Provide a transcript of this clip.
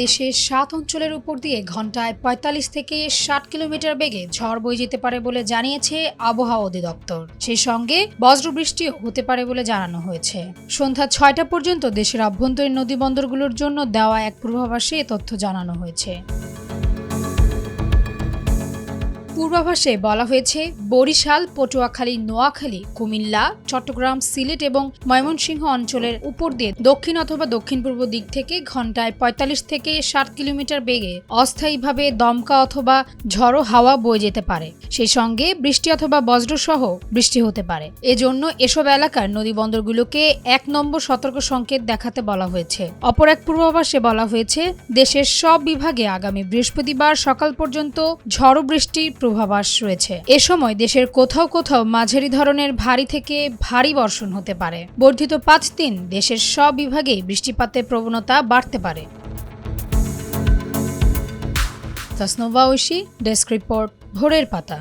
দেশের ৭ অঞ্চলের উপর দিয়ে ঘন্টায় ৪৫ থেকে ৬০ কিলোমিটার বেগে ঝড় বয়ে যেতে পারে বলে জানিয়েছে আবহাওয়া অধিদপ্তর। সেই সঙ্গে বজ্রবৃষ্টিও হতে পারে বলে জানানো হয়েছে। সন্ধ্যা ৬টা পর্যন্ত দেশের আভ্যন্তরীণ নদীবন্দরগুলোর জন্য দেওয়া এক পূর্বাভাসে এ তথ্য জানানো হয়েছে। পূর্বাভাসে বলা হয়েছে, বরিশাল, পটুয়াখালী, নোয়াখালী, কুমিল্লা, চট্টগ্রাম, সিলেট এবং ময়মনসিংহ অঞ্চলের উপর দিয়ে দক্ষিণ অথবা দক্ষিণ পূর্ব দিক থেকে ঘন্টায় ৪৫ থেকে ৬০ কিলোমিটার বেগে অস্থায়ীভাবে দমকা অথবা ঝড়ো হাওয়া বয়ে যেতে পারে। সেই সঙ্গে বৃষ্টি অথবা বজ্রসহ বৃষ্টি হতে পারে। এজন্য এসব এলাকার নদীবন্দরগুলোকে ১ নম্বর সতর্ক সংকেত দেখাতে বলা হয়েছে। অপর এক পূর্বাভাসে বলা হয়েছে, দেশের সব বিভাগে আগামী বৃহস্পতিবার সকাল পর্যন্ত ঝড়ো বৃষ্টির পূর্বাভাস রয়েছে। এ সময় দেশের কোথাও কোথাও মাঝারি ধরনের ভারী থেকে ভারী বর্ষণ হতে পারে। বর্ধিত ৫ দিন দেশের সব বিভাগেই বৃষ্টিপাতের প্রবণতা বাড়তে পারে। তাসনুভা ঐশী, ডেস্ক রিপোর্ট, ভোরের পাতা।